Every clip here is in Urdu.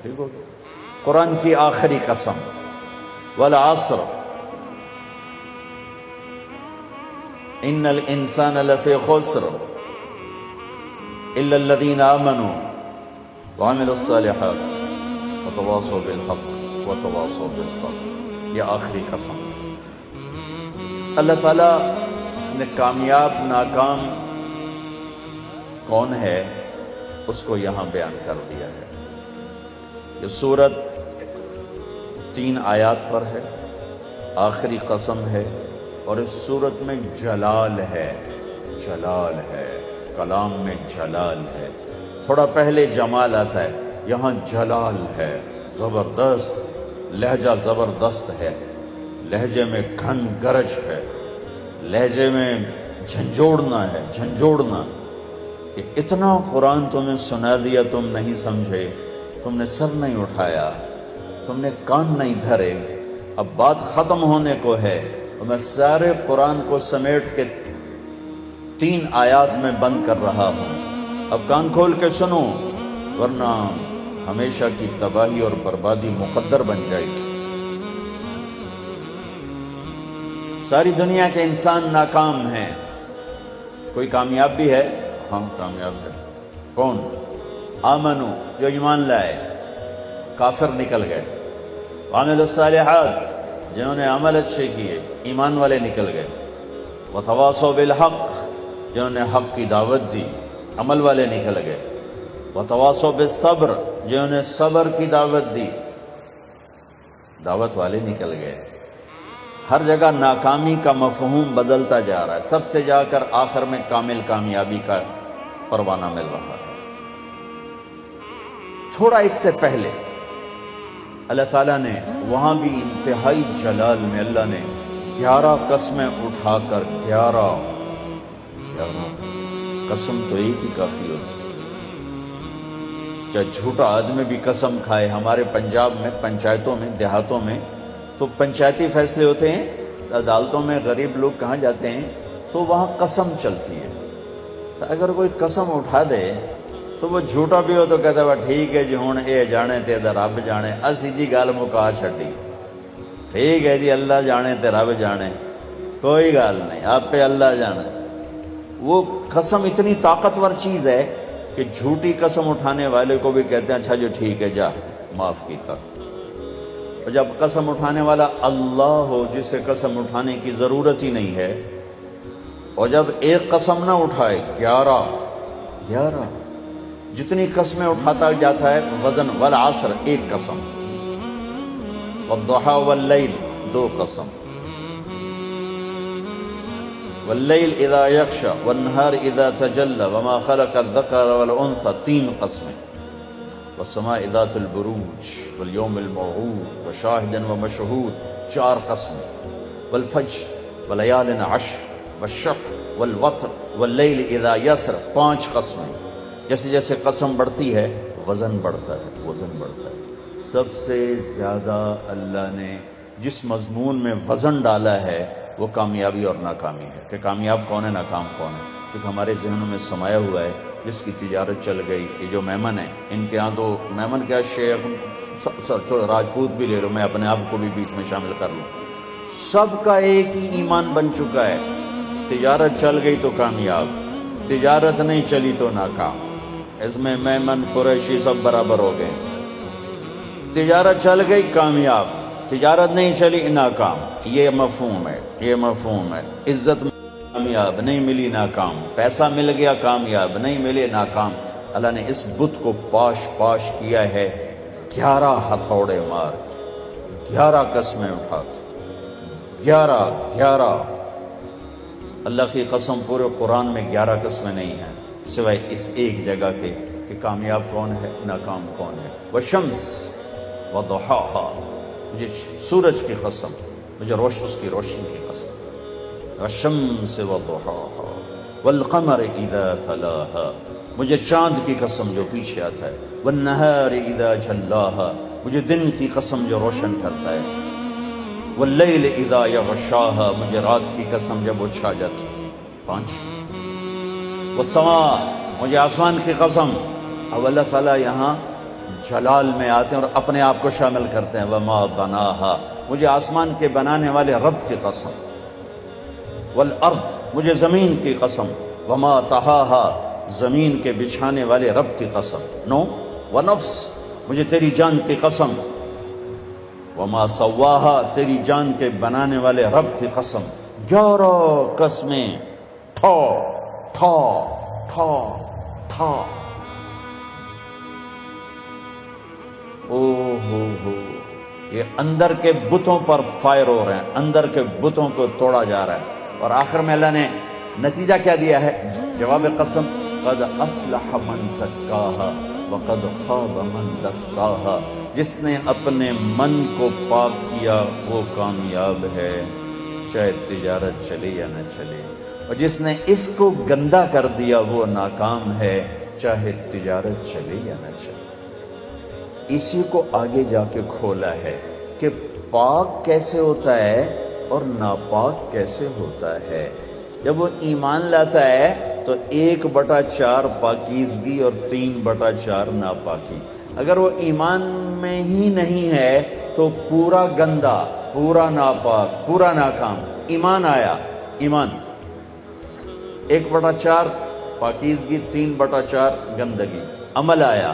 ٹھیک ہو گیا. قرآن کی آخری قسم والعصر ان الانسان لفی خسر الا الذین آمنوا وعملوا الصالحات وتواصوا بالحق وتواصوا بالصبر. یہ آخری قسم. اللہ تعالیٰ نے کامیاب ناکام کون ہے اس کو یہاں بیان کر دیا ہے. یہ سورت 3 آیات پر ہے، آخری قسم ہے، اور اس سورت میں جلال ہے. جلال ہے، کلام میں جلال ہے. تھوڑا پہلے جمال آتا ہے، یہاں جلال ہے. زبردست لہجہ، زبردست ہے. لہجے میں گھن گرج ہے، لہجے میں جھنجھوڑنا ہے. جھنجھوڑنا کہ اتنا قرآن تمہیں سنا دیا، تم نہیں سمجھے، تم نے سر نہیں اٹھایا، تم نے کان نہیں دھرے. اب بات ختم ہونے کو ہے اور میں سارے قرآن کو سمیٹ کے 3 آیات میں بند کر رہا ہوں. اب کان کھول کے سنو، ورنہ ہمیشہ کی تباہی اور بربادی مقدر بن جائے گی. ساری دنیا کے انسان ناکام ہیں. کوئی کامیاب بھی ہے؟ ہاں کامیاب ہے. کون؟ آمنو، جو ایمان لائے. کافر نکل گئے. وعملوا الصالحات، جنہوں نے عمل اچھے کیے، ایمان والے نکل گئے. وتواصوا بالحق، جنہوں نے حق کی دعوت دی، عمل والے نکل گئے. وتواصوا بالصبر، جنہوں نے صبر کی دعوت دی، دعوت والے نکل گئے. ہر جگہ ناکامی کا مفہوم بدلتا جا رہا ہے. سب سے جا کر آخر میں کامل کامیابی کا پروانہ مل رہا ہے. تھوڑا اس سے پہلے اللہ تعالیٰ نے وہاں بھی انتہائی جلال میں اللہ نے 11 قسمیں اٹھا کر 11 قسم تو ایک ہی کافی ہوتی. چاہے جھوٹا آدمی بھی قسم کھائے. ہمارے پنجاب میں پنچایتوں میں دیہاتوں میں تو پنچایتی فیصلے ہوتے ہیں، عدالتوں میں غریب لوگ کہاں جاتے ہیں تو وہاں قسم چلتی ہے. تو اگر کوئی قسم اٹھا دے تو وہ جھوٹا بھی ہو تو کہتا ہے ٹھیک ہے جی ہوں اے جانے تے رب جانے، اسی جی گل مکا چھڈی. ٹھیک ہے جی اللہ جانے تے رب جانے، کوئی گل نہیں، آپ پہ اللہ جانے. وہ قسم اتنی طاقتور چیز ہے کہ جھوٹی قسم اٹھانے والے کو بھی کہتے ہیں اچھا جو ٹھیک ہے جا معاف کیتا. اور جب قسم اٹھانے والا اللہ ہو جسے قسم اٹھانے کی ضرورت ہی نہیں ہے، اور جب ایک قسم نہ اٹھائے 11 جتنی قسمیں اٹھاتا جاتا ہے وزن. والعصر ایک قسم، والضحى واللیل 2 قسم، واللیل اذا یغشی والنہار اذا تجلی وما خلق الذکر والانثى 3 قسمیں، والسماء ذات البروج والیوم الموعود وشاہد ومشہود 4 قسمیں، والفجر ولیال عشر والشفع والوتر واللیل اذا یسر 5 قسمیں. جیسے جیسے قسم بڑھتی ہے وزن بڑھتا ہے، وزن بڑھتا ہے. سب سے زیادہ اللہ نے جس مضمون میں وزن ڈالا ہے وہ کامیابی اور ناکامی ہے. کہ کامیاب کون ہے، ناکام کون ہے. چونکہ ہمارے ذہنوں میں سمایا ہوا ہے جس کی تجارت چل گئی. یہ جو میمن ہیں ان کے ہاں تو میمن کیا شیخ راجپوت بھی لے لو، میں اپنے آپ کو بھی بیچ میں شامل کر لوں، سب کا ایک ہی ایمان بن چکا ہے. تجارت چل گئی تو کامیاب، تجارت نہیں چلی تو ناکام. اس میں میمن قریشی سب برابر ہو گئے. تجارت چل گئی کامیاب، تجارت نہیں چلی ناکام. یہ مفہوم ہے، یہ مفہوم ہے. عزت کامیاب نہیں ملی ناکام، پیسہ مل گیا کامیاب نہیں ملے ناکام. اللہ نے اس بت کو پاش پاش کیا ہے 11 ہتھوڑے مار کے، 11 قسمیں اٹھا کے، 11 اللہ کی قسم پورے قرآن میں 11 قسمیں نہیں ہیں سوائے اس ایک جگہ کے کہ کامیاب کون ہے، ناکام کون ہے. والشمس وضحاها، مجھے سورج کی قسم، مجھے اس کی روشنی کی قسم. والشمس وضحاها والقمر اذا تلاها، مجھے چاند کی قسم جو پیچھے آتا ہے. والنہار اذا جلاها، مجھے دن کی قسم جو روشن کرتا ہے. واللیل اذا یغشاها، مجھے رات کی قسم جب وہ چھا جاتی. 5. والسماء، مجھے آسمان کی قسم. اب اللہ تعالیٰ یہاں جلال میں آتے ہیں اور اپنے آپ کو شامل کرتے ہیں. وما بناہا، مجھے آسمان کے بنانے والے رب کی قسم. والارض، مجھے زمین کی قسم. وما طحاہا، زمین کے بچھانے والے رب کی قسم. نو ونفس، مجھے تیری جان کی قسم. وما سواہا، تیری جان کے بنانے والے رب کی قسم. 11 قسمیں ٹھا ٹھا ٹھا ٹھا. او ہو، یہ اندر کے بتوں پر فائر ہو رہے ہیں، اندر کے بتوں کو توڑا جا رہا ہے. اور آخر میں اللہ نے نتیجہ کیا دیا ہے؟ جواب قسم. قد افلح من زکاہا وقد خاب من دساہا. جس نے اپنے من کو پاک کیا وہ کامیاب ہے، چاہے تجارت چلے یا نہ چلے. اور جس نے اس کو گندا کر دیا وہ ناکام ہے، چاہے تجارت چلے یا نہ چلے. اسی کو آگے جا کے کھولا ہے کہ پاک کیسے ہوتا ہے اور ناپاک کیسے ہوتا ہے. جب وہ ایمان لاتا ہے تو 1/4 پاکیزگی اور 3/4 ناپاکی. اگر وہ ایمان میں ہی نہیں ہے تو پورا گندا، پورا ناپاک، پورا ناکام. ایمان آیا، ایمان 1/4 پاکیزگی، 3/4 گندگی. عمل آیا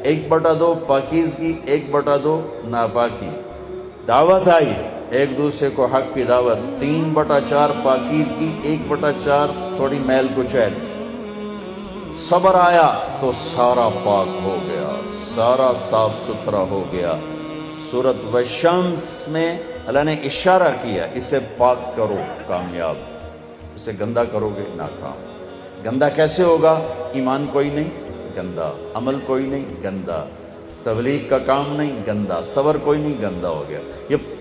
1/2 پاکیزگی، 1/2 ناپاکی. دعوت آئی، ایک دوسرے کو حق کی دعوت، 3/4 پاکیزگی، 1/4 تھوڑی میل کچیل. صبر آیا تو سارا پاک ہو گیا، سارا صاف ستھرا ہو گیا. سورۃ والشمس میں اللہ نے اشارہ کیا، اسے پاک کرو کامیاب، اسے گندا کرو گے ناکام. گندا کیسے ہوگا؟ ایمان کوئی نہیں، گندا. عمل کوئی نہیں، گندا. تبلیغ کا کام نہیں، گندا. صبر کوئی نہیں، گندا ہو گیا.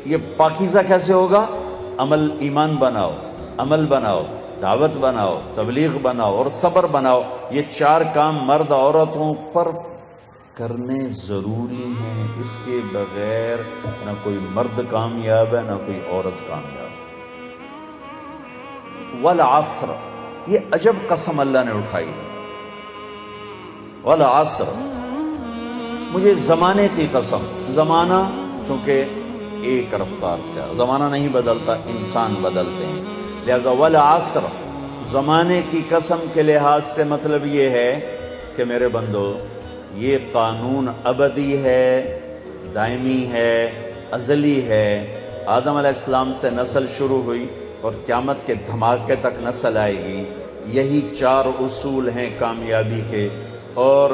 یہ پاکیزہ کیسے ہوگا؟ عمل، ایمان بناؤ، عمل بناؤ، دعوت بناؤ، تبلیغ بناؤ اور صبر بناؤ. یہ 4 کام مرد عورتوں پر کرنے ضروری ہیں. اس کے بغیر نہ کوئی مرد کامیاب ہے نہ کوئی عورت کامیاب. والعصر، یہ عجب قسم اللہ نے اٹھائی. والعصر، مجھے زمانے کی قسم. زمانہ چونکہ ایک رفتار سے، زمانہ نہیں بدلتا، انسان بدلتے ہیں. لہذا والعصر، زمانے کی قسم کے لحاظ سے مطلب یہ ہے کہ میرے بندو، یہ قانون ابدی ہے، دائمی ہے، ازلی ہے. آدم علیہ السلام سے نسل شروع ہوئی اور قیامت کے دھماکے تک نسل آئے گی. یہی 4 اصول ہیں کامیابی کے، اور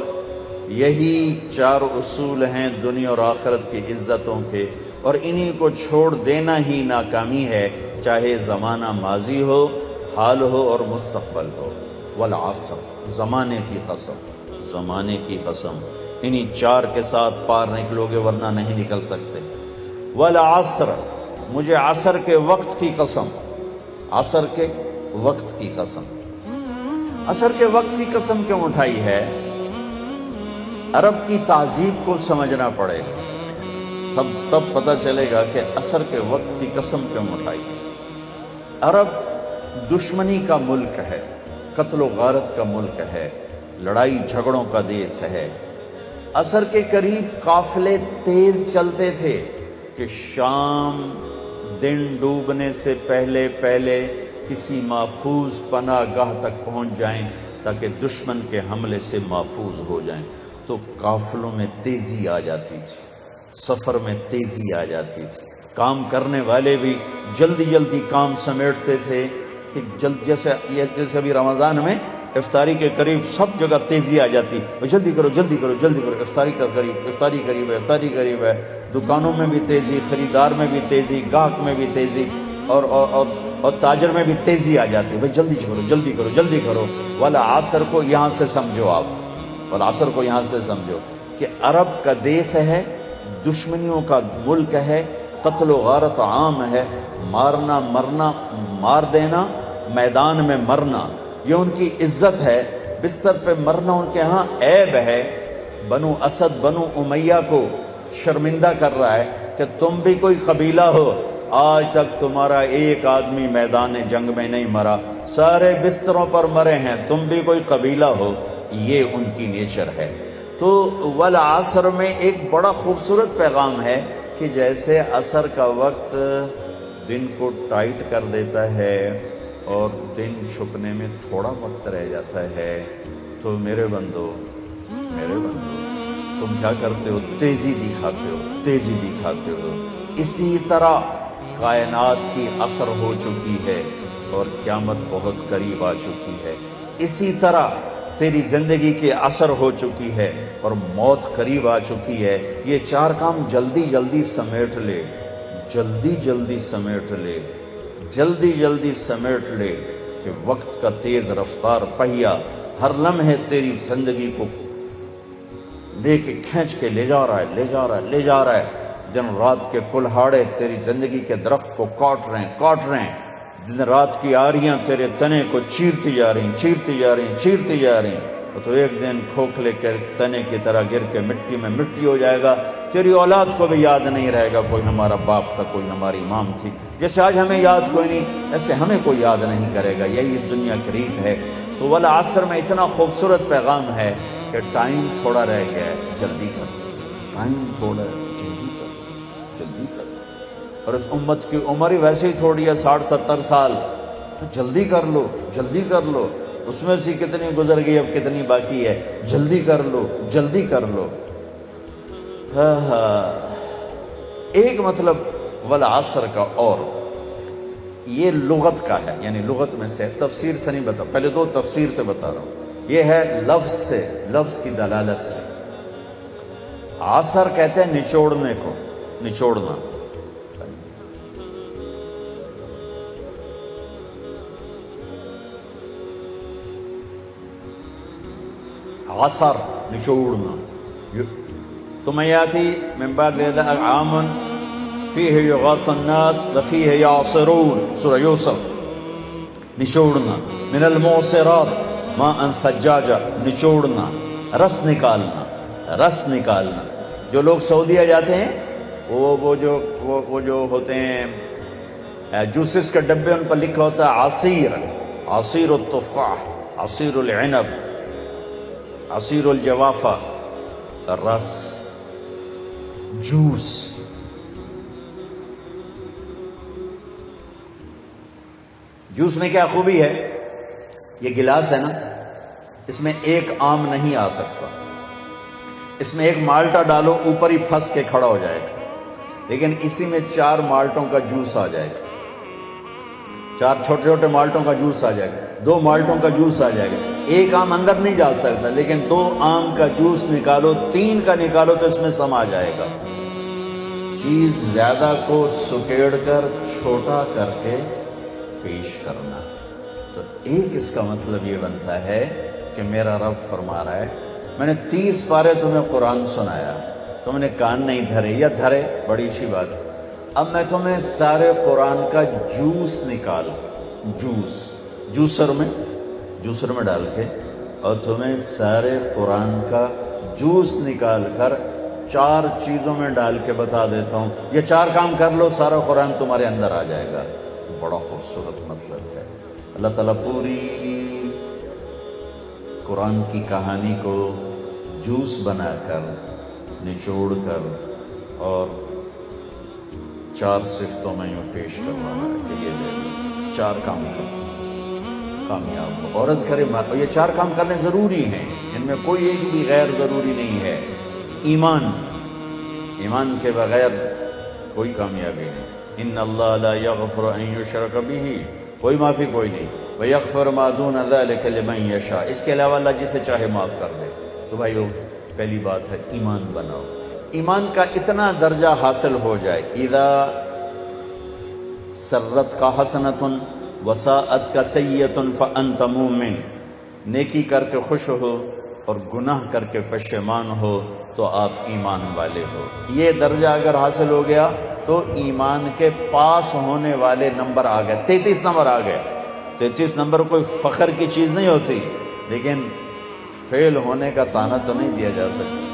یہی 4 اصول ہیں دنیا اور آخرت کی عزتوں کے. اور انہی کو چھوڑ دینا ہی ناکامی ہے، چاہے زمانہ ماضی ہو، حال ہو اور مستقبل ہو. والعصر، زمانے کی قسم، زمانے کی قسم. انہی 4 کے ساتھ پار نکلو گے ورنہ نہیں نکل سکتے. والعصر، مجھے عصر کے وقت کی قسم. عصر کے وقت کی قسم. عصر کے وقت کی قسم کیوں اٹھائی ہے؟ عرب کی تہذیب کو سمجھنا پڑے گا، تب پتہ چلے گا کہ عصر کے وقت کی قسم کیوں اٹھائی. عرب دشمنی کا ملک ہے، قتل و غارت کا ملک ہے، لڑائی جھگڑوں کا دیس ہے. عصر کے قریب قافلے تیز چلتے تھے کہ شام دن ڈوبنے سے پہلے کسی محفوظ پناہ گاہ تک پہنچ جائیں تاکہ دشمن کے حملے سے محفوظ ہو جائیں. تو قافلوں میں تیزی آ جاتی تھی، سفر میں تیزی آ جاتی تھی. کام کرنے والے بھی جلدی کام سمیٹتے تھے کہ جیسے ابھی رمضان میں افطاری کے قریب سب جگہ تیزی آ جاتی. جلدی کرو، افطاری قریب ہے. دکانوں میں بھی تیزی، خریدار میں بھی تیزی، گاہک میں بھی تیزی، اور تاجر میں بھی تیزی آ جاتی. بھائی جلدی کرو. والعصر کو یہاں سے سمجھو آپ، والعصر کو یہاں سے سمجھو کہ عرب کا دیس ہے، دشمنیوں کا ملک ہے، قتل و غارت عام ہے، مارنا مرنا، مار دینا، میدان میں مرنا، یہ ان کی عزت ہے. بستر پہ مرنا ان کے ہاں عیب ہے. بنو اسد، بنو امیہ کو شرمندہ کر رہا ہے کہ تم بھی کوئی قبیلہ ہو، آج تک تمہارا ایک آدمی میدان جنگ میں نہیں مرا، سارے بستروں پر مرے ہیں، تم بھی کوئی قبیلہ ہو. یہ ان کی نیچر ہے. تو والعصر میں ایک بڑا خوبصورت پیغام ہے کہ جیسے عصر کا وقت دن کو ٹائٹ کر دیتا ہے اور دن چھپنے میں تھوڑا وقت رہ جاتا ہے، تو میرے بندو تم کیا کرتے ہو؟ تیزی دکھاتے ہو۔ اسی طرح کائنات کی عصر ہو چکی ہے اور قیامت بہت قریب آ چکی ہے۔ اسی طرح تیری زندگی کی عصر ہو چکی ہے اور موت قریب آ چکی ہے۔ یہ چار کام جلدی جلدی سمیٹ لے کہ وقت کا تیز رفتار پہیا ہر لمحے تیری زندگی کو لے کے کھینچ کے لے جا رہا ہے۔ دن رات کے کلہاڑے تیری زندگی کے درخت کو کاٹ رہے ہیں۔ دن رات کی آریاں تیرے تنے کو چیرتی جا رہی ہیں، تو ایک دن کھوکھلے کے تنے کی طرح گر کے مٹی میں مٹی ہو جائے گا۔ تیری اولاد کو بھی یاد نہیں رہے گا کوئی ہمارا باپ تھا، کوئی ہماری مام تھی۔ جیسے آج ہمیں یاد کوئی نہیں، ایسے ہمیں کوئی یاد نہیں کرے گا۔ یہی اس دنیا کی ریت ہے۔ تو والعصر میں اتنا خوبصورت پیغام ہے کہ ٹائم تھوڑا رہ گیا ہے، جلدی کر۔ اور اس امت کی عمر ہی ویسے ہی تھوڑی ہے، 60-70 سال۔ جلدی کر لو۔ اس میں سے کتنی گزر گئی، اب کتنی باقی ہے؟ جلدی کر لو۔ ایک مطلب والعصر کا، اور یہ لغت کا ہے، یعنی لغت میں سے، تفسیر سے نہیں بتا، پہلے دو تفسیر سے بتا رہا ہوں۔ یہ ہے لفظ کی دلالت سے۔ عصر کہتے ہیں نچوڑنے کو، نچوڑنا۔ عصر نچوڑنا۔ ثم یاتی من بعد ذلك عام فیہ یغاث الناس وفیہ یعصرون، سورہ یوسف۔ نچوڑنا۔ من المعصرات ماء ثجاجا، نچوڑنا، رس نکالنا۔ جو لوگ سعودیہ جاتے ہیں وہ جو ہوتے ہیں جوسز کے ڈبے، ان پر لکھا ہوتا ہے عصیر التفاح، عصیر العنب، عصیر الجوافہ، رس، جوس۔ جوس میں کیا خوبی ہے؟ یہ گلاس ہے نا، اس میں ایک آم نہیں آ سکتا، اس میں ایک مالٹا ڈالو اوپر ہی پھنس کے کھڑا ہو جائے گا، لیکن اسی میں 4 مالٹوں کا جوس آ جائے گا، 4 چھوٹے چھوٹے مالٹوں کا جوس آ جائے گا، 2 مالٹوں کا جوس آ جائے گا۔ ایک آم اندر نہیں جا سکتا، لیکن 2 آم کا جوس نکالو، 3 کا نکالو تو اس میں سما جائے گا۔ چیز زیادہ کو سکیڑ کر چھوٹا کر کے پیش کرنا، تو ایک اس کا مطلب یہ بنتا ہے کہ میرا رب فرما رہا ہے، میں نے 30 پارے تمہیں قرآن سنایا، تم نے کان نہیں دھرے، یا دھرے بڑی اچھی بات ہے، اب میں تمہیں سارے قرآن کا جوس نکالوں، جوسر میں ڈال کے، اور تمہیں سارے قرآن کا جوس نکال کر 4 چیزوں میں ڈال کے بتا دیتا ہوں، یہ 4 کام کر لو، سارا قرآن تمہارے اندر آ جائے گا۔ بڑا خوبصورت مطلب ہے۔ اللہ تعالیٰ پوری قرآن کی کہانی کو جوس بنا کر، نچوڑ کر، اور 4 صفتوں میں یوں پیش کرنا ہے کہ یہ لے لو، 4 کام کرو، کامیاب ہو۔ عورت کرے، یہ 4 کام کرنے ضروری ہیں، ان میں کوئی ایک بھی غیر ضروری نہیں ہے۔ ایمان کے بغیر کوئی کامیابی نہیں۔ ان اللہ لا یغفر ان یشرک بہ، کوئی معافی کوئی نہیں، ویغفر ما دون ذلک لمن یشاء، اس کے علاوہ اللہ جسے چاہے معاف کر دے۔ تو بھائیو، پہلی بات ہے ایمان بناؤ۔ ایمان کا اتنا درجہ حاصل ہو جائے، اذا سرت کا حسنۃ وساءت کا سیئۃ فانت مومن، نیکی کر کے خوش ہو اور گناہ کر کے پشیمان ہو تو آپ ایمان والے ہو۔ یہ درجہ اگر حاصل ہو گیا تو ایمان کے پاس ہونے والے نمبر آ گئے، 33 نمبر آ گئے۔ 33 نمبر کوئی فخر کی چیز نہیں ہوتی، لیکن فیل ہونے کا طعنہ تو نہیں دیا جا سکتا۔